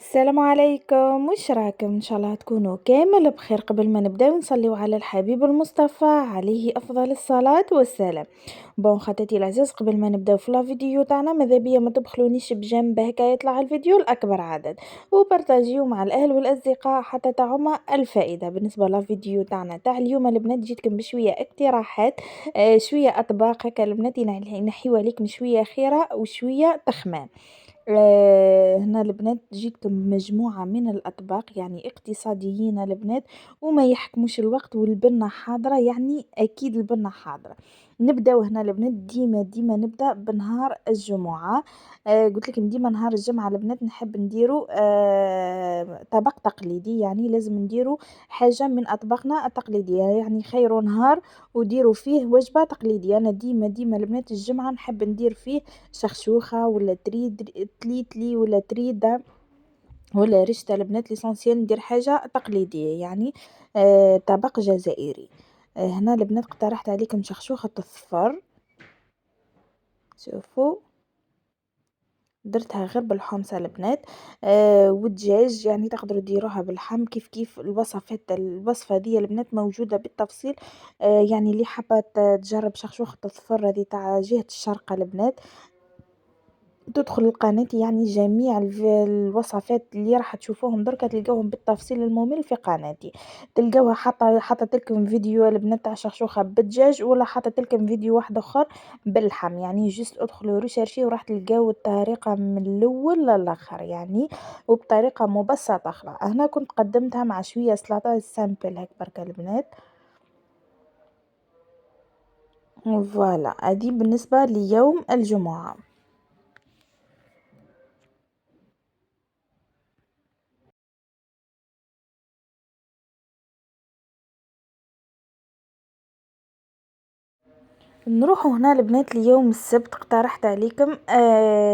السلام عليكم، واش راكم؟ ان شاء الله تكونوا كامل بخير. قبل ما نبداو نصليو على الحبيب المصطفى عليه افضل الصلاة والسلام. خطيتي العزاز، قبل ما نبداو في لا فيديو تاعنا ماذا بيا ما تبخلونيش بجنب هكا يطلع الفيديو لاكبر عدد، وبارطاجيو مع الاهل والاصدقاء حتى تعم الفائده. بالنسبه لا فيديو تاعنا تاع اليوم البنات جيتكم بشويه اقتراحات، شويه اطباق هكا البنات ينحيو عليكم شويه خيره وشويه تخمام. هنا البنات جيتكم بمجموعة من الأطباق يعني اقتصاديين البنات، وما يحكموش الوقت، والبنة حاضرة يعني أكيد البنة حاضرة. نبداو هنا البنات، ديما نبدا بنهار الجمعة. قلت لكم ديما نهار الجمعة البنات نحب نديرو طبق تقليدي، يعني لازم نديرو حاجة من أطباقنا التقليدية، يعني خير نهار وديروا فيه وجبة تقليدية. أنا ديما البنات الجمعة نحب ندير فيه شخشوخة ولا تليتلي ولا تريدة ولا رشتة البنات. ليسونسيال ندير حاجة تقليدية يعني طبق جزائري. هنا البنات اقترحت عليكم شخشوخة الصفر، شوفوا درتها غير بالحمص البنات. والدجاج يعني تقدروا ديروها باللحم كيف الوصفة دي البنات موجودة بالتفصيل. يعني اللي حابة تجرب شخشوخة الصفر هذه تاع جهة الشرق البنات تدخل القناة، يعني جميع الوصفات اللي راح تشوفوهم دركا تلقاوهم بالتفصيل الممل في قناتي. تلقاوها حاطه لكم فيديو البنات تاع شخشوخة بالدجاج، ولا حاطه لكم فيديو واحد اخر باللحم، يعني جست ادخلوا ريشيرشي وراح تلقاو الطريقة من الاول للاخر يعني، وبطريقة مبسطة. اخرى هنا كنت قدمتها مع شوية سلطة سامبل هيك بركة البنات. فوالا هذه بالنسبة ليوم الجمعة. نروحوا هنا البنات ليوم السبت، اقترحت عليكم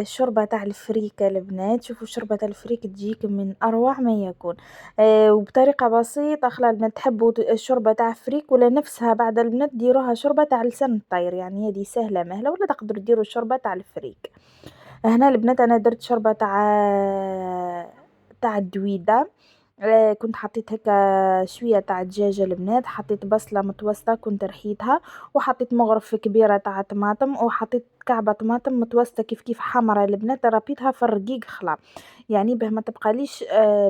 شوربة تاع الفريك البنات. شوفوا شوربة الفريك تجيك من اروع ما يكون، وبطريقة بسيطة. خلا البنات تحبوا الشوربة تاع فريك ولا نفسها بعد البنات ديروها شوربة تاع لسان الطير، يعني هذه سهلة مهلة، ولا تقدروا ديروا الشوربة تاع الفريك. هنا البنات انا درت شوربة تاع الدويدة. كنت حطيت هكا شوية تاع دجاجة البنات، حطيت بصلة متوسطة كنت رحيتها، وحطيت مغرف كبيرة تاع طماطم، وحطيت كعبة طماطم متوسطة كيف حمرة البنات، ربيتها في الرقيق خلا يعني به ما تبقاليش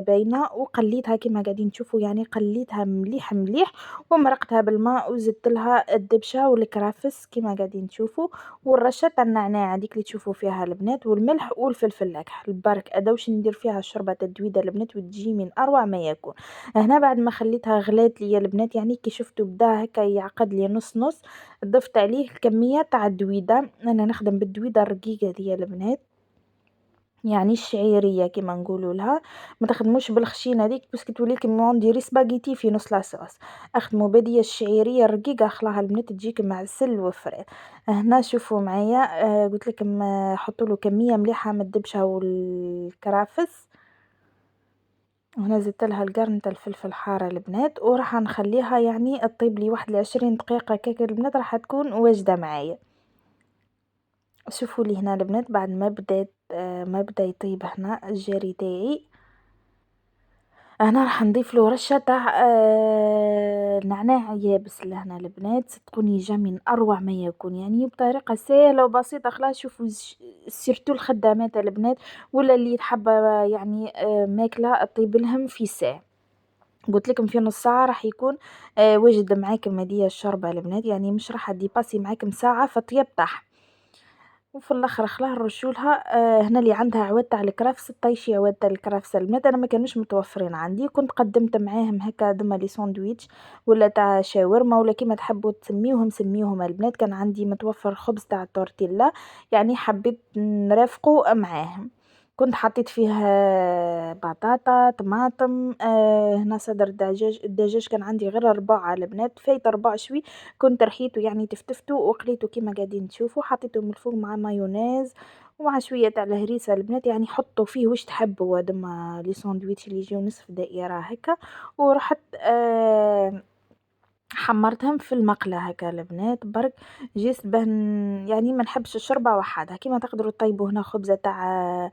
باينة. وقليتها كما قاعدين تشوفوا، يعني قليتها مليح مليح، ومرقتها بالماء وزدت لها الدبشة والكرافس كما قاعدين تشوفوا، والرشة تاع النعناع هذيك اللي تشوفوا فيها البنات، والملح والفلفل الاكحل البرك ادوش ندير فيها شوربة الدويدة البنات، وتجي من اروع ما يكون. هنا بعد ما خليتها غلات لي البنات، يعني كي شفتوا بدا هكا يعقد لي نص نص، ضفت عليه كمية تاع الدويدة. انا نخدم بالدويدة الرقيقة دي البنات، يعني الشعيريه كيما نقولوا لها، ما تخدموش بالخشينه هذيك باسكو تولي لكم ديري سباغيتي في نص لاصوص. اخدموا بديه الشعيريه الرقيقه، خلاها البنات تجيك معسل وفري. هنا شوفوا معايا، قلت لكم حطوا له كميه مليحه من الدبشه والكرافس. وهنا زدت لها القرن تاع الفلفل الحار البنات، وراح نخليها يعني تطيب لي واحد 20 دقيقه كيك البنات، راح تكون واجده معايا. شوفوا لي هنا البنات بعد ما بدا يطيب هنا الجاري تاعي، انا راح نضيف له رشه تاع نعناع يابس لهنا البنات، صدقوني جا من اروع ما يكون، يعني بطريقه سهله وبسيطه. خلاص شوفوا سيرتو الخدامات البنات ولا اللي حابه يعني ماكله طيب لهم في ساعه. قلت لكم في نص ساعه راح يكون واجد معاكم هديه الشوربه البنات، يعني مش راح ديباسي معاكم ساعه في الطياب تاعها. وفي الاخر خلاها نرشولها. هنا اللي عندها عواد تاع الكرفس طيشي عواد تاع الكرفس البنات، انا ما كانوش متوفرين عندي، كنت قدمت معاهم هكا دما لي ساندويتش ولا تاع شاورما ولا كيما تحبوا تسميوهم سميوهم البنات. كان عندي متوفر خبز تاع تورتيلا، يعني حبيت نرافقوا معاهم. كنت حطيت فيه بطاطا طماطم، هنا صدر دجاج. الدجاج كان عندي غير 4 البنات، فايت 4 شوي، كنت رحيته يعني تفتفته وقليته كيما قاعدين تشوفوا، حطيته من الفوق مع مايونيز ومع شويه تاع الهريسه البنات، يعني حطوا فيه واش تحبوا هذوما لي ساندويتش اللي يجيو نصف دائره هكا. ورحت حمرتهم في المقله هكا البنات برك، جيت بهن يعني ما نحبش الشوربه وحدها، كيما تقدروا طيبوا هنا خبزه تاع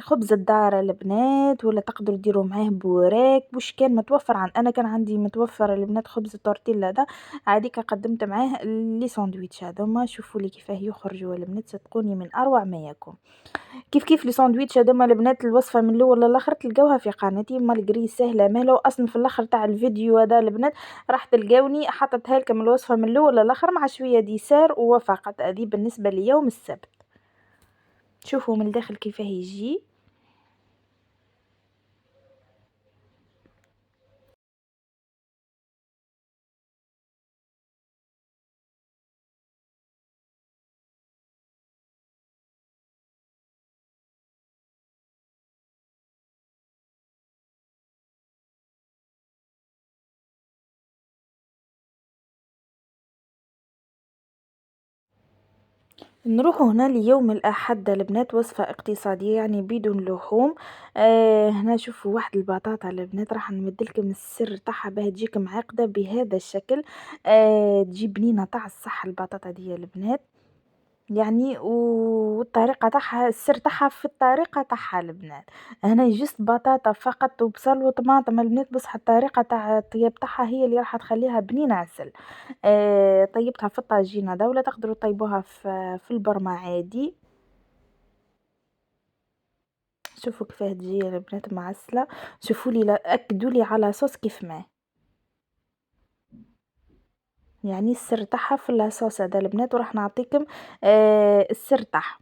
خبز الدار البنات ولا تقدروا ديروا معاه بوراك واش كان متوفر أنا كان عندي متوفر البنات خبز التورتيلا هذا عاديكا قدمت معاه لي ساندويتش هاذوما شوفوا لي كيفاه يخرجوا البنات صدقوني من أروع ما يكون. كيف لي ساندويتش هاذوما البنات الوصفة من الأول للآخر تلقاوها في قناتي مالغري ساهلة مالا وأصلا في الآخر تاع الفيديو هذا البنات راح تلقاوني حطيتها لكم الوصفة من الأول للآخر مع شوية ديسير وفقط هذه بالنسبة ليوم السبت. شوفوا من الداخل كيفاه يجي. نروحوا هنا ليوم الأحد البنات وصفة اقتصادية يعني بدون لحوم. هنا شوفوا واحد البطاطا البنات راح نمدلكم السر تاعها باه تجيك معقدة بهذا الشكل. تجي بنينة تاع الصح البطاطا دي البنات يعني والطريقة تاعها السر تاعها في الطريقة تاعها البنات. هنا جست بطاطا فقط وبصل وطماطم البنات بصح الطريقة تاع الطياب تاعها هي اللي راح تخليها بنينة عسل. طيبتها في الطاجين هذا ولا تقدروا طيبوها في البرمة عادي. شوفوا كيفاه تجي البنات معسلة. شوفوا لي اكدوا لي على صوص كيف ما يعني السر تاعها في الصوص هذا البنات وراح نعطيكم السر تاعها.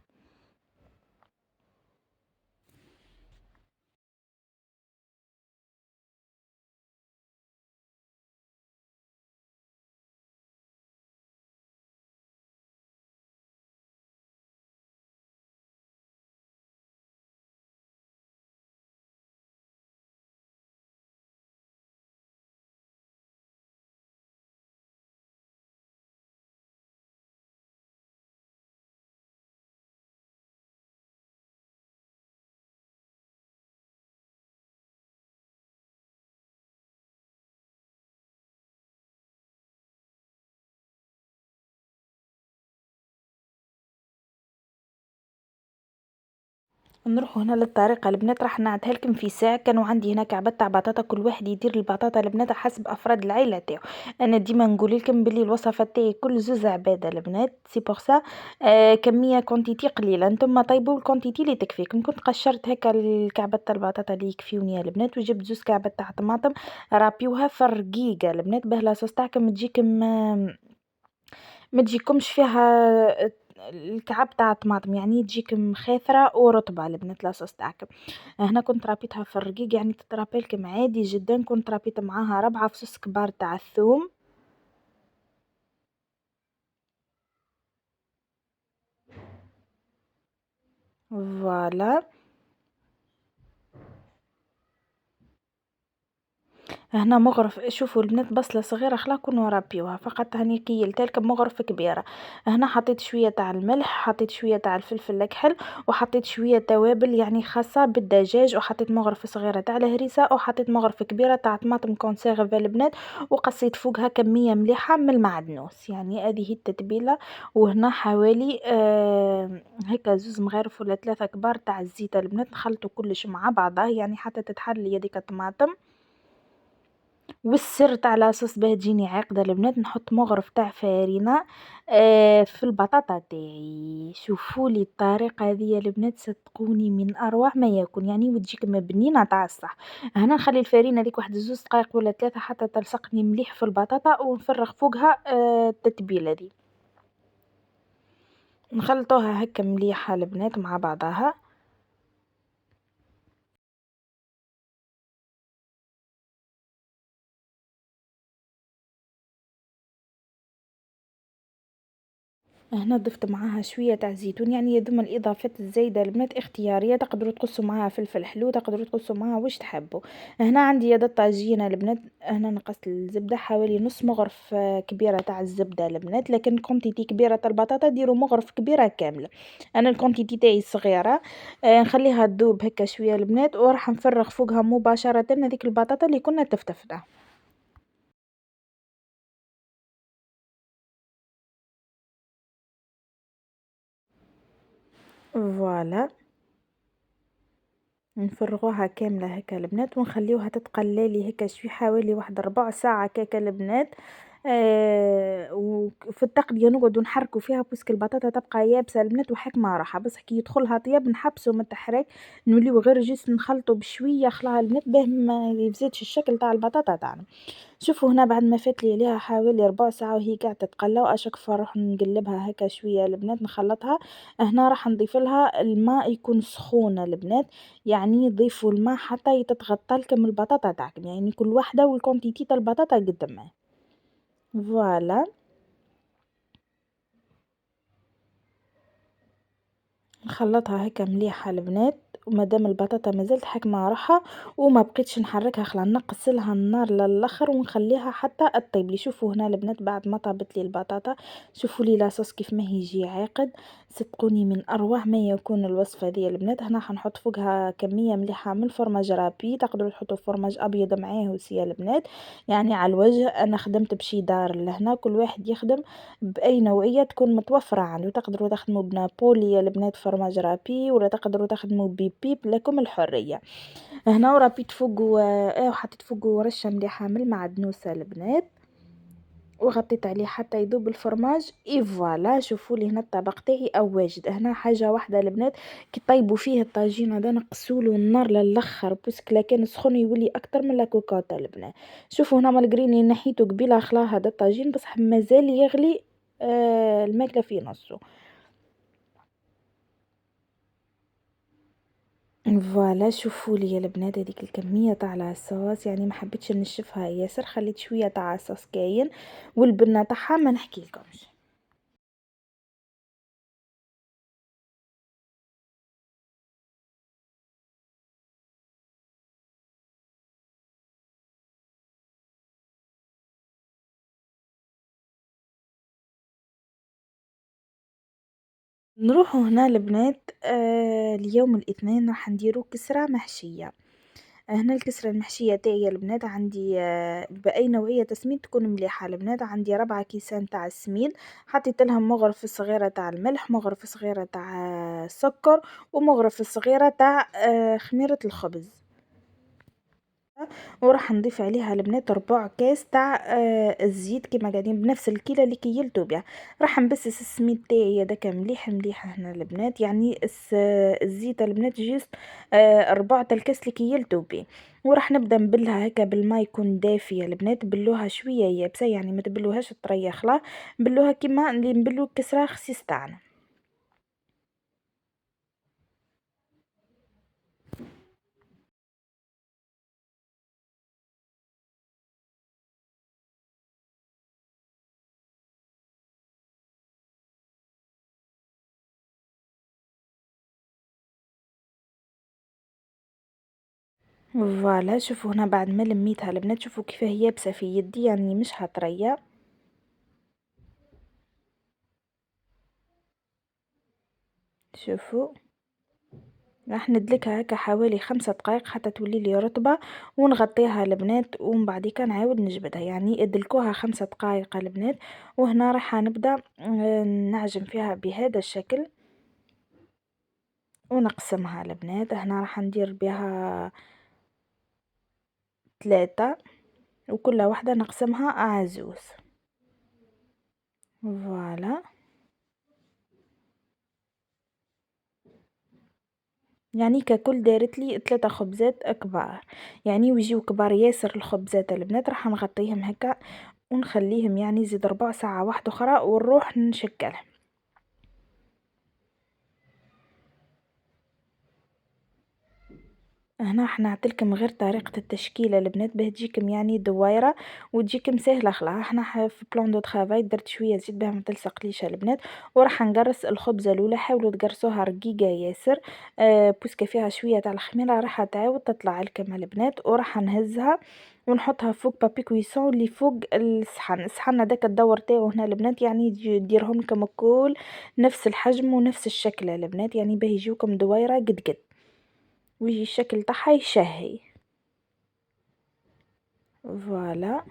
نروحوا هنا للطريقة البنات راح نعدها لكم في ساعة. كانوا عندي هنا كعبات تاع بطاطا كل واحد يدير البطاطا البنات حسب افراد العائلة تاعو. انا ديما نقول لكم بلي الوصفة تاعي كل زوز عباد البنات سي بور سا. كمية كونتيتي قليلة نتوما طيبوا الكونتيتي اللي تكفيكم. كنت قشرت هكا الكعبات تاع البطاطا اللي يكفيوني البنات وجبت زوز كعبات تاع طماطم رابيوها في الرقيقة البنات باه لاصوص تاعكم تجيكم ما تجيكمش فيها الكعب تاع الطماطم يعني تجيكم خاثرة ورطبة البنات لاصوص تاعكم. هنا كنت رابيتها في الرقيق يعني تترابي لكم عادي جدا. كنت رابيت معاها 4 فصوص كبار تاع الثوم. فوالا هنا مغرف شوفوا البنات بصلة صغيرة خلا كونوا رابيوها فقط هاني كيلت لكم مغرف كبيرة. هنا حطيت شوية تاع الملح حطيت شوية تاع الفلفل الكحل وحطيت شوية توابل يعني خاصة بالدجاج وحطيت مغرف صغيرة تاع الهريسة وحطيت مغرف كبيرة تاع طماطم كونسيرف البنات وقصيت فوقها كمية مليحة من المعدنوس يعني هذه التتبيلة. وهنا حوالي هكا زوز مغارف ولا 3 كبار تاع الزيت البنات نخلطوا كلش مع بعضه يعني حتى تتحلي هذيك الطماطم. والسر تاع لاصوص باه تجيني عاقدة البنات نحط مغرف تاع فرينة في البطاطا تاعي. شوفوا لي الطريقة هذه البنات صدقوني من اروع ما يكون يعني وتجيك مبنينة تاع الصح. هنا نخلي الفرينة هذيك واحد زوز دقائق ولا 3 حتى تلصقني مليح في البطاطا ونفرغ فوقها التتبيلة دي نخلطوها هكا مليحة البنات مع بعضها. هنا ضفت معاها شوية تاع زيتون يعني هاذوما الإضافات الزايدة البنات اختيارية تقدروا تقصوا معاها فلفل حلو تقدروا تقصوا معاها واش تحبوا. هنا عندي هذا الطاجين البنات. هنا نقصت الزبدة حوالي نص مغرف كبيرة تاع الزبدة البنات لكن كونتيتي كبيرة تاع البطاطا ديروا مغرف كبيرة كاملة. انا الكونتيتي تاعي صغيرة. نخليها تذوب هكا شوية البنات وراح نفرغ فوقها مباشرة هذيك البطاطا اللي كنا تفتفنا. فوالا نفرغوها كاملة هكا البنات ونخليوها تتقلى لي هكا شوي حوالي واحد ربع ساعة هكاكا البنات. وفي التقلية نقعدو نحركو فيها باسكو البطاطا تبقى يابسة البنات وحكمة راحة، بصح كي يدخلها طياب نحبسو من التحريك، نوليو غير جست نخلطو بشوية خلاها البنات باه ما يفسدش الشكل تاع البطاطا تاعنا. شوفوا هنا بعد ما فات لي عليها حوالي ربع ساعة وهي قاعدة تتقلى، وأشك نروح نقلبها هكا شوية البنات نخلطها. هنا راح نضيف لها الماء يكون سخون البنات، يعني ضيفوا الماء حتى تتغطى لكم البطاطا تاعكم، يعني كل وحدة والكونتيتي تاع البطاطا قد ما. فوالا نخلطها هكا مليحة البنات، ومادام البطاطا مازالت حكمة روحها وما بقيتش نحركها خلا نقص لها النار للاخر ونخليها حتى تطيب لي. شوفوا هنا البنات بعد ما طابت لي البطاطا، شوفوا لي لاصوص كيف ما يجي عاقد، صدقوني من اروع ما يكون الوصفه دي البنات. هنا حنحط فوقها كميه مليحه من الفرماج رابي، تقدروا تحطوا فرماج ابيض معاه وسيا البنات، يعني على الوجه انا خدمت بشيدار لهنا، كل واحد يخدم بأي نوعية تكون متوفرة عنده، تقدروا تخدموا بنابولي يا البنات فرماج رابي، ولا تقدروا تخدموا ببيب، لكم الحرية. هنا وربيت فوقه وحطيت فوقه رشة مليحة من المعدنوسة البنات، وغطيت عليه حتى يذوب الفرماج. اي فوالا شوفوا لي هنا الطبق تاعي او واجد. هنا حاجه واحده البنات، كي طيبوا فيه الطاجين هذا نقصولو النار للاخر باسكو لا كان سخون يولي اكتر من لاكوكاطا البنات. شوفوا هنا مالغريني نحيتو قبيله خلا هذا الطاجين بصح مازال يغلي الماكله في نصو. فوالا شوفوا لي يا البنات هذيك الكميه تاع الصوص، يعني ما حبيتش نشفها ياسر، خليت شويه تاع الصوص كاين، والبنه تاعها ما نحكي لكمش. نروحو هنا البنات اليوم الاثنين راح نديرو كسرة محشية. هنا الكسرة المحشية تاعي البنات عندي بأي نوعية سميد تكون مليحة البنات، عندي 4 كيسان تاع السميد، حطيت لهم مغرفة صغيرة تاع الملح، مغرفة صغيرة تاع السكر، ومغرفة صغيرة تاع خميرة الخبز. وراح نضيف عليها البنات ربع كاس تاع الزيت كيما قاعدين بنفس الكيله اللي كيلتو بها. راح نبسس السميد تاعي هذاك مليح مليح هنا البنات، يعني الزيت البنات جيست ربع تاع الكاس اللي كيلتو بيه. وراح نبدا نبلها هكا بالماء يكون دافي البنات، بلوها شويه يابسه يعني ما تبلوهاش طريه خلا، بلوها كيما اللي نبلو الكسره خسيس تاعنا. فوالا شوفوا هنا بعد ما لميتها البنات، شوفوا كيف هي يابسه في يدي يعني مش هطريه. شوفوا راح ندلكها هكا حوالي 5 دقايق حتى تولي لي رطبة، ونغطيها البنات ومن بعديكا نعاود نجبدها، يعني ادلكوها 5 دقايق البنات. وهنا راح نبدا نعجن فيها بهذا الشكل ونقسمها البنات. هنا راح ندير بها 3 وكل واحدة نقسمها عزوز. فوالا يعني ككل دارت لي 3 خبزات كبار، يعني ويجيو كبار ياسر الخبزات البنات. راح نغطيهم هكا ونخليهم يعني يزيد ربع ساعة واحدة أخرى ونروح نشكلهم. هنا راح نعطيلكم غير طريقة التشكيلة البنات باه تجيكم يعني دويرة وتجيكم سهلة خلا. احنا في بلان دو ترافاي درت شوية زيت باه متلصقليش البنات، وراح نقرص الخبزة الأولى، حاولوا تقرصوها رقيقة ياسر بوسكا فيها شوية تاع الخميرة راح تعاود تطلع لكم البنات. وراح نهزها ونحطها فوق بابي كويسون اللي فوق الصحن هذاك الدور تاعو هنا البنات، يعني ديرهم لكم الكل نفس الحجم ونفس الشكل البنات، يعني باه يجيوكم دويرة قد قد ويجي الشكل تاعها يشهي. فوالا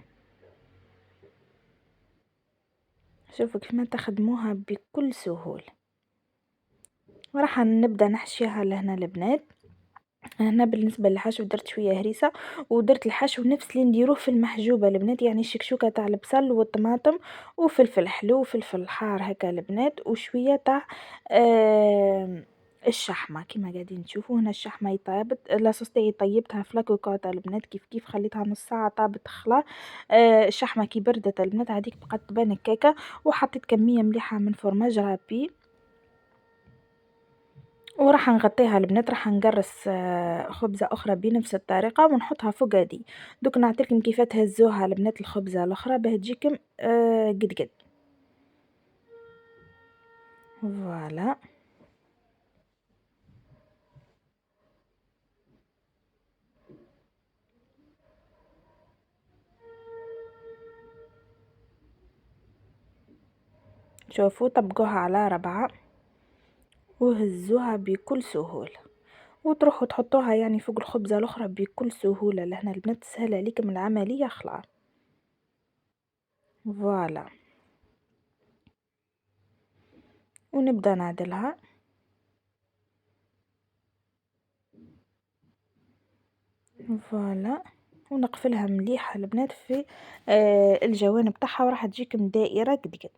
شوفوا كيف ما تخدموها بكل سهولة. وراح نبدا نحشيها لهنا البنات، هنا بالنسبة للحشو درت شوية هريسة، ودرت الحشو نفس اللي نديروه في المحجوبة البنات، يعني الشكشوكة تاع البصل والطماطم وفلفل حلو وفلفل حار هكا البنات، وشوية تاع الشحمة كيما قاعدين تشوفوا هنا الشحمة طابت، لاصوص تاعي طيبتها في لاكوكوط البنات كيف خليتها نص ساعة طابت خلا، الشحمة كي بردت البنات هاذيك بقات تبان هكاكا، وحطيت كمية مليحة من فرماج رابي. وراح نغطيها البنات، راح نقرص خبزة أخرى بنفس الطريقة ونحطها فوق هادي، دوك نعطيكم كيف تهزوها البنات الخبزة الأخرى باه تجيكم قد قد. فوالا شوفوا طبقوها على 4 وهزوها بكل سهولة، وتروحوا تحطوها يعني فوق الخبزة الأخرى بكل سهولة، لهنا البنات سهل عليكم العملية خلاص. فوالا ونبدأ نعدلها. فوالا ونقفلها مليح البنات في الجوانب تاعها وراح تجيكم دائرة قد قد.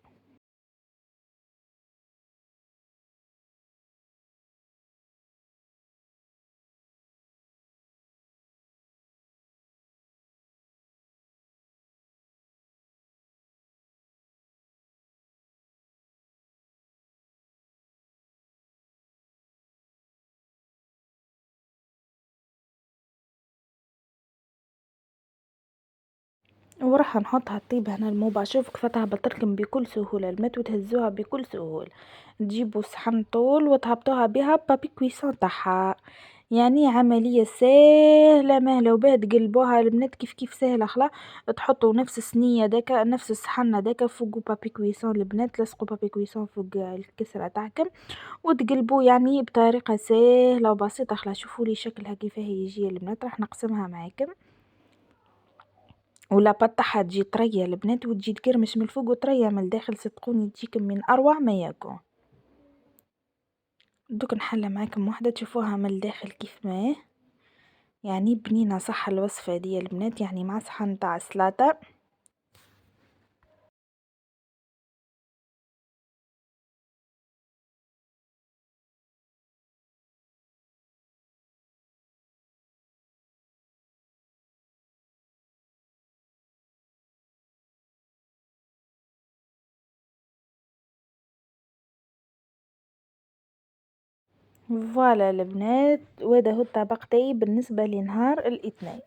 وراح نحطها طيب هنا الموضوع شوف كيف تهبطلكم بكل سهولة البنات وتهزوها بكل سهولة، تجيبوا صحن طول وتهبطوها بها بابي كويسون تاعها، يعني عملية ساهلة مهلة وباه تقلبوها البنات كيف ساهلة خلا، تحطوا نفس الصينية داكا نفس الصحن داكا فوقو بابي كويسون البنات لصقوا بابي كويسون فوق الكسرة تاعكم وتقلبوا يعني بطريقة ساهلة وبسيطة خلا. شوفوا لي شكلها كيفاه يجي البنات راح نقسمها معاكم، واللاباط تاعها تجي طرية البنات وتجي تقرمش من الفوق وطرية من الداخل، صدقوني تجيكم من أروع ما يكون. دوك نحل معاكم وحدة تشوفوها من الداخل كيف ما هي، يعني بنينة صح الوصفة دي البنات، يعني مع صحن تاع سلاطة. فوالا البنات وهذا هو الطبق تاعي بالنسبة لنهار الاثنين.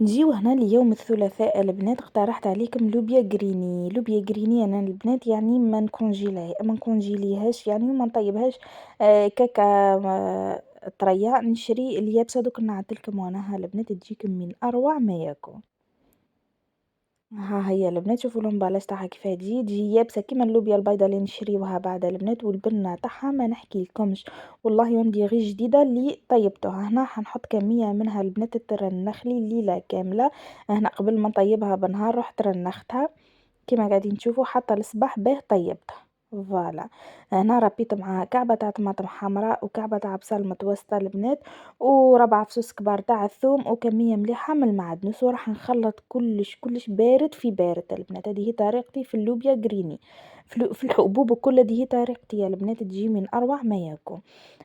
نجيو هنا ليوم الثلاثاء البنات اقترحت عليكم لوبيا جريني، لوبيا جريني انا البنات يعني ما نكونجيليهاش يعني وما نطيبهاش كاكا طرية، نشري اليابسة دوك نعدلكم واناها البنات تجيكم من اروع ما يكون. ها هي البنات شوفوا الامبالاج تاعها كيفاه تجي يابسه كيما اللوبيا البيضاء اللي نشريوها بعد البنات، والبنه تاعها ما نحكيلكمش والله يوندي غير جديده اللي طيبتوها. هنا حنحط كميه منها البنات ترنخلي الليله كامله، هنا قبل ما نطيبها بنهار رحت رنختها كيما قاعدين تشوفوا حتى الصباح باه طيبتها. فوالا هنا ربيت معاها كعبة تاع طماطم حمراء وكعبة تاع بصل متوسطة البنات وربع فصوص كبار تاع الثوم وكمية مليحة من المعدنوس، وراح نخلط كلش بارد في بارد البنات. هذه هي طريقتي في اللوبيا جريني في الحبوب وكل، هذه هي طريقتي يا البنات تجي من اروع ما يكون.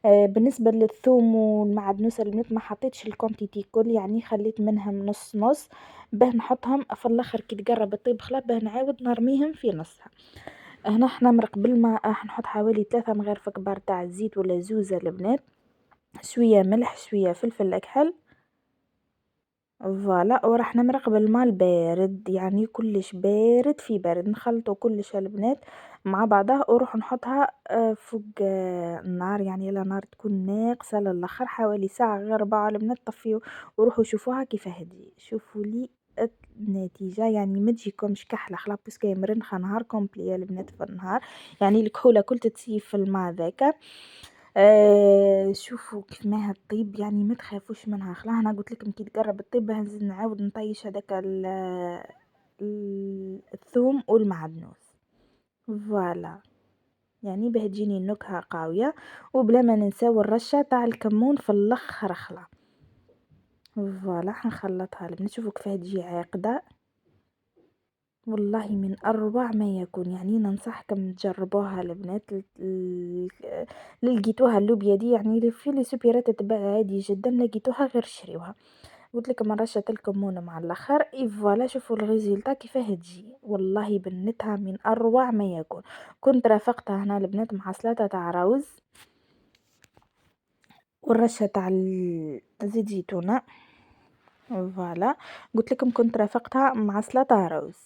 بالنسبة للثوم والمعدنوس البنات ما حطيتش الكونتيتي كل، يعني خليت منهم نص نص باه نحطهم في الاخر كي تقرب الطيب خلا باه نعاود نرميهم في نصها. هنا حنا مرق بالماء راح نحط حوالي 3 مغارف كبار تاع الزيت ولا زوزة البنات، شوية ملح شوية فلفل اكحل. فوالا وراح نمرق بالماء البارد يعني كلش بارد في بارد، نخلطو كلش البنات مع بعضها وروح نحطها فوق النار، يعني على نار تكون ناقصة للاخر حوالي ساعة غير ربع البنات طفيو وروحوا شوفوها كيف هدي. شوفوا لي النتيجة يعني ما تجيكمش كحلة خلاص بس مرنخة نهار كومبلي البنات في النهار، يعني الكحولة كل تتسيب في الماء ذاك. شوفوا كيف ما هتطيب، يعني ما تخافوش منها، خلاص أنا قلت لكم كي تقرب الطيب نزيد نعاود نطيش هذاك الثوم والمعدنوس. فوالا، يعني باه تجيني النكهة قوية، وبلا ما ننساو الرشة تاع الكمون في اللخر خلا. فوالا حنخلطها البنات، شوفوا كيفاه تجي عاقدة، والله من أروع ما يكون، يعني ننصحكم تجربوها البنات. لقيتوها اللوبيا دي يعني في لي سوبيرات تتباع عادي جدا، لقيتوها غير شريوها. قلت لكم رشة الكمون مع الاخر اي فوالا، شوفوا الريزلتا كيفاه تجي، والله بنتها من اروع ما يكون. كنت رافقتها هنا البنات مع سلطة تاع راوز والرشة تاع زيت زيتونة. فوالا، قلت لكم كنت رافقتها مع سلطة راوز.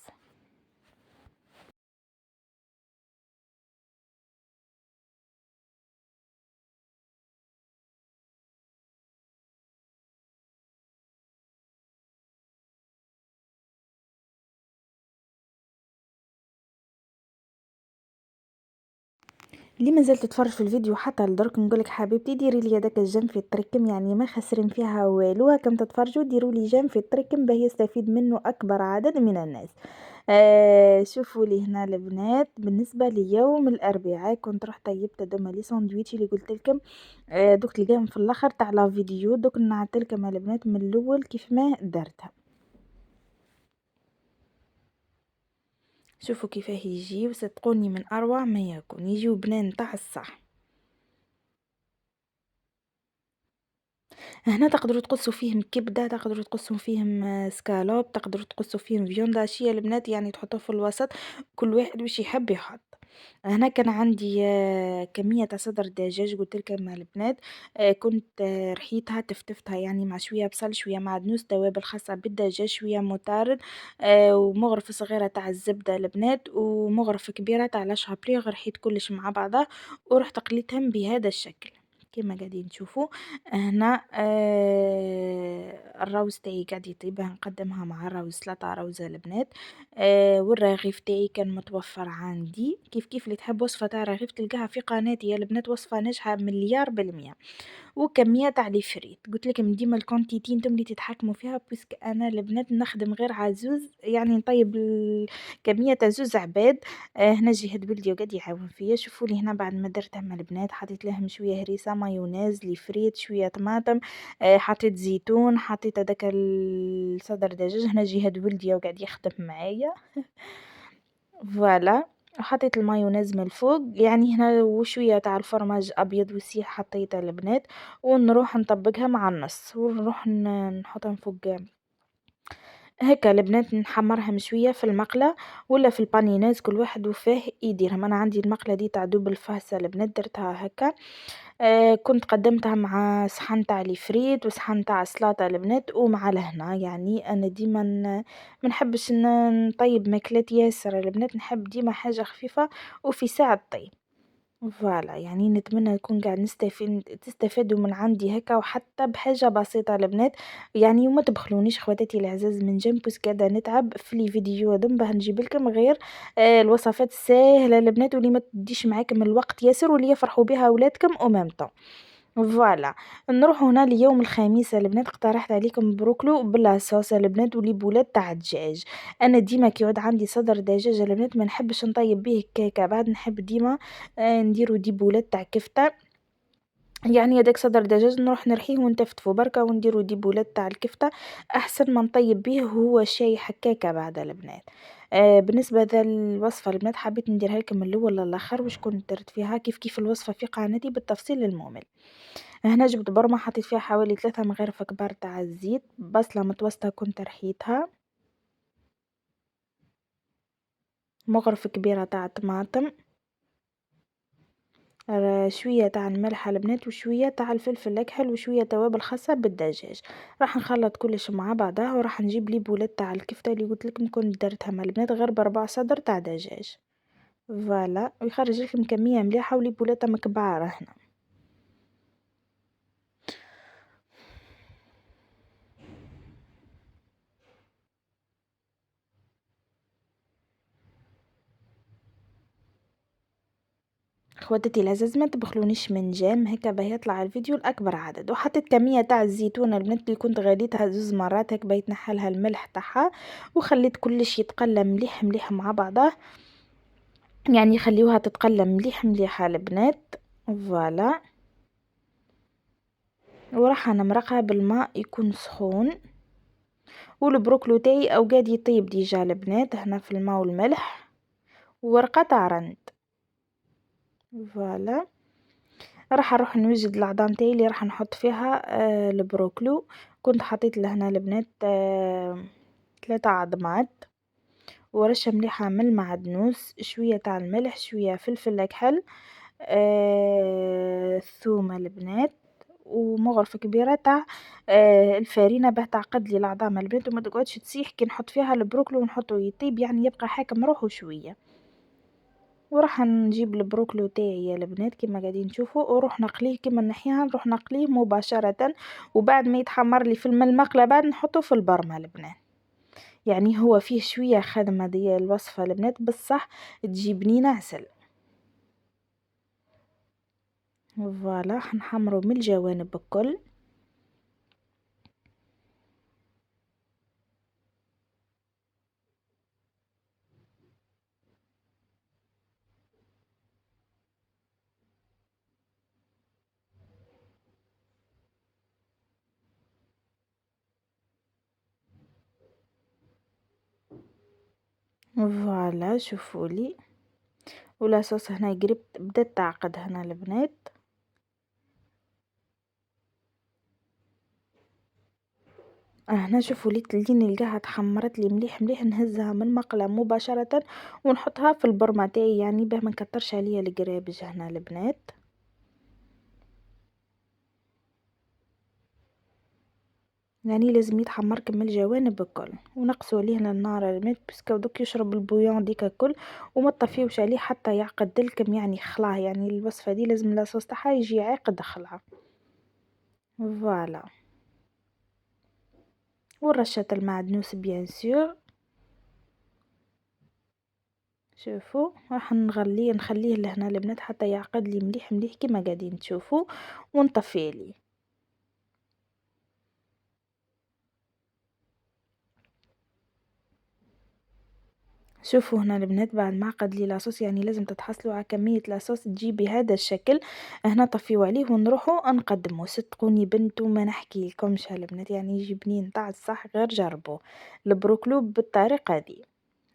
اللي مازال تتفرج في الفيديو حتى لدرك نقولك حبيبتي ديري لي هذاك الجيم في التركم، يعني ما خسرين فيها والو، كم تتفرجوا ديروا لي جيم في التركم باه يستفيد منه اكبر عدد من الناس. شوفوا لي هنا البنات، بالنسبه ليوم الاربعاء كنت رحت طيبت دوما لي ساندويتش اللي قلت لكم. دوك تلقاهم في الاخر تاع لا فيديو، دوك نعطي لكم البنات من الاول كيف ما درتها. شوفوا كيفاه يجي، وصدقوني من اروع ما يكون، يجيو بنان تاع الصح. هنا تقدروا تقصوا فيهم كبدة، تقدروا تقصوا فيهم سكالوب، تقدروا تقصوا فيهم فيوندا شيا البنات، يعني تحطوه في الوسط، كل واحد واش يحب يحط. هنا كان عندي كمية تاع صدر دجاج قلت لكم البنات. كنت رحيتها تفتفتها يعني مع شوية بصل شوية معدنوس توابل خاصة بالدجاج شوية مطارد، ومغرفة صغيرة تاع الزبدة البنات ومغرفة كبيرة تاع لاشابريغ، رحيت كلش مع بعضه ورحت قليتهم بهذا الشكل كما قاعدين تشوفوا هنا. الراوز تاعي قاعد يطيب، نقدمها مع الراوز سلطة راوز البنات. والرغيف تاعي كان متوفر عندي، كيف اللي تحب وصفة تاع رغيف تلقاها في قناتي يا البنات، وصفة ناجحة مليار بالمية. وكمية تاع لي فريت قلت لكم ديما الكونتيتي نتوما اللي تتحكموا فيها، بويسك انا البنات نخدم غير عزوز، يعني نطيب كمية تاع زوز عباد. هنا جهاد بلدي وقاعد يعاون فيا، شوفوا لي هنا بعد ما درتها مع البنات حطيت لهم شويه هريسه مايونيز لي فريت شويه طماطم. حطيت زيتون، حطيت هذاك الصدر دجاج، هنا جهاد ولدي وقاعد يخدم معايا. فوالا، حطيت المايونيز من الفوق، يعني هنا وشويه تاع الفرماج ابيض وسيح حطيته البنات، ونروح نطبقها مع النص ونروح نحطهم فوق هكا البنات، نحمرهم شويه في المقله ولا في البانيناز، كل واحد وفاه يديرهم. انا عندي المقله دي تاع دوب الفاسه البنات درتها هكا. كنت قدمتها مع صحن تاع لي فريت وصحن تاع السلاطه البنات ومع لهنا، يعني انا ديما ما نحبش نطيب ماكلات ياسر البنات، نحب ديما حاجه خفيفه وفي ساعه طيب. فوالا، يعني نتمنى نكون قاعد تستفادوا من عندي هكا، وحتى بحاجة بسيطة البنات، يعني وما تبخلونيش خواتاتي العزاز من جنبوس قاعدة نتعب في لي فيديو هذم باه نجيب لكم غير الوصفات الساهلة البنات، واللي ما تديش معاكم الوقت ياسر، واللي يفرحوا بها ولادكم او ميم طون. فوالا، نروحو هنا ليوم الخميس البنات، اقترحت عليكم بروكلو بلا صوص البنات وليبولات تاع الدجاج. انا ديما كي يعود عندي صدر دجاج البنات ما نحبش نطيب به كيكه، بعد نحب ديما نديرو ديبولات تاع كفتة، يعني هداك صدر دجاج نروح نرحيه ونتفتفو بركا ونديرو ديبولات تاع الكفتة، احسن ما نطيب بيه هو شاي حكاكة بعد البنات. بالنسبة ذا الوصفة البنات حبيت نديرها لكم من الاول للاخر، وش كنت درت فيها كيف الوصفة في قناتي بالتفصيل الممل. هنا جبت برمة حطيت فيها حوالي 3 مغارف كبار تاع الزيت، بصلة متوسطة كنت رحيتها، مغرفة كبيرة تاع طماطم، شوية تاع الملح البنات وشوية تاع الفلفل الأكحل وشوية توابل خاصة بالدجاج. راح نخلط كلش مع بعضها وراح نجيب لي بولات تاع الكفتة اللي قلت لكم كنت درتها مع البنات غير بربع صدر تاع دجاج. فوالا، ويخرج لكم كمية مليحة ولي بولاتها مكبارة هنا. خواتاتي العزاز ما تبخلونيش من جام هكا باه يطلع الفيديو لاكبر عدد، وحطيت كميه تاع الزيتون البنات اللي كنت غليتها زوز مرات هكا باه يتنحلها الملح تاعها، وخليت كلش يتقلى مليح مليح مع بعضه، يعني خليوها تتقلى مليح مليح البنات. فوالا، وراح نمرقها بالماء يكون سخون، والبروكلو تاعي اوقات يطيب ديجا البنات هنا في الماء والملح وورقه تاع رند. فوالا، راح نروح نوجد العظام تاعي اللي راح نحط فيها البروكلو. كنت حطيت لهنا البنات 3 عظمات ورشه مليحه من المعدنوس، شويه تاع الملح، شويه فلفل اكحل، ثوم البنات، ومغرفه كبيره تاع الفارينه باه تعقد لي العظام البنات وما تقعدش تسيح كي نحط فيها البروكلو ونحطه يطيب، يعني يبقى حاكم روحه شويه. وراح نجيب البروكلو تاعي يا البنات كما قاعدين تشوفوا، وروح نقليه كما نحيها نروح نقليه مباشرة، وبعد ما يتحمر لي في الماء المقلة بعد نحطه في البرمة البنات. يعني هو فيه شوية خدمة دي الوصفة البنات بصح تجي بنينة عسل. فوالا حنحمرو من الجوانب الكل. فوالا شوفولي، ولاصوص هنا قربت بدات تعقد هنا البنات. هنا شوفوا لي تلقيني نلقاها تحمرت لي مليح مليح، نهزها من المقله مباشره ونحطها في البرمه تاعي، يعني باه ما نكترش عليا القرابج هنا البنات. يعني لازم يتحمر من الجوانب الكل، ونقصوا عليه النار البنات باسكو دوك يشرب البويون ديك الكل، وما تطفيوش عليه حتى يعقد لكم، يعني خلاه، يعني الوصفه دي لازم لاصوص تاعها يجي عاقد خلها. فوالا، ورشه المعدنوس بيان سور. شوفوا راح نخليه لهنا البنات حتى يعقد لي مليح مليح كما قاعدين تشوفوا، ونطفي عليه. شوفوا هنا البنات بعد ما عقد لي لاصوص، يعني لازم تتحصلوا على كمية لاصوص تجي بهذا الشكل. هنا طفيوا عليه ونروحوا نقدمه، صدقوني بنتو ما نحكي لكمش البنات، يعني يجي بنين تاع الصح، غير جربوا البروكلو بالطريقة دي.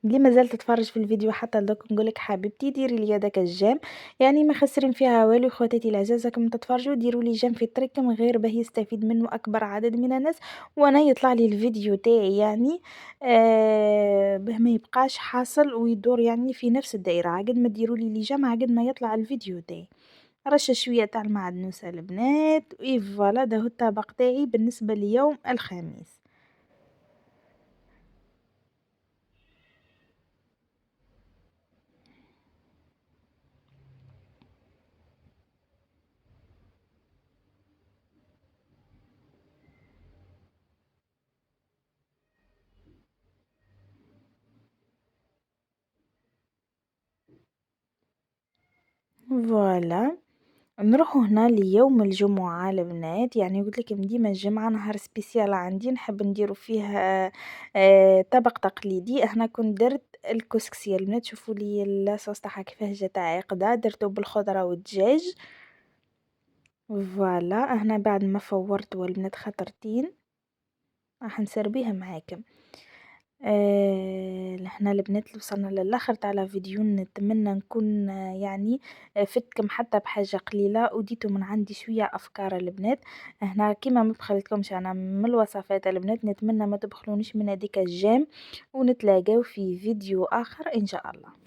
اللي مازال تتفرج في الفيديو حتى لدوك نقولك حبيبتي ديري لي هذاك الجيم، يعني ما خسرين فيها والو. خواتاتي العزاز راكم تتفرجوا ديروا لي جيم في التريك من غير باه يستفيد منه اكبر عدد من الناس، وانا يطلع لي الفيديو تاعي يعني باه ما يبقاش حاصل ويدور يعني في نفس الدائره. عقد ما ديروا لي جيم عقد ما يطلع الفيديو تاعي. رشه شويه تاع المعدنوس البنات، وي فوالا ده هو الطبق تاعي بالنسبه ليوم الخميس. فوالا، نروحو هنا ليوم الجمعة البنات، يعني قلت لكم ديما الجمعة نهار سبيسيال عندي نحب نديرو فيه طبق تقليدي. هنا كنت درت الكسكسي البنات، شوفوا لي الصوص تاعها كيفاه جات عاقدة، درتو بالخضرة والدجاج. فوالا، هنا بعد ما فورت والبنات خطرتين راح نسربيها معاكم. هنا البنات اللي وصلنا للاخر تاع لا فيديو، نتمنى نكون يعني فدتكم حتى بحاجه قليله، وديتو من عندي شويه افكار البنات. هنا كيما ما بخلتكمش انا من الوصفات البنات، نتمنى ما تبخلونيش من هذيك الجيم، ونتلاقاو في فيديو اخر ان شاء الله.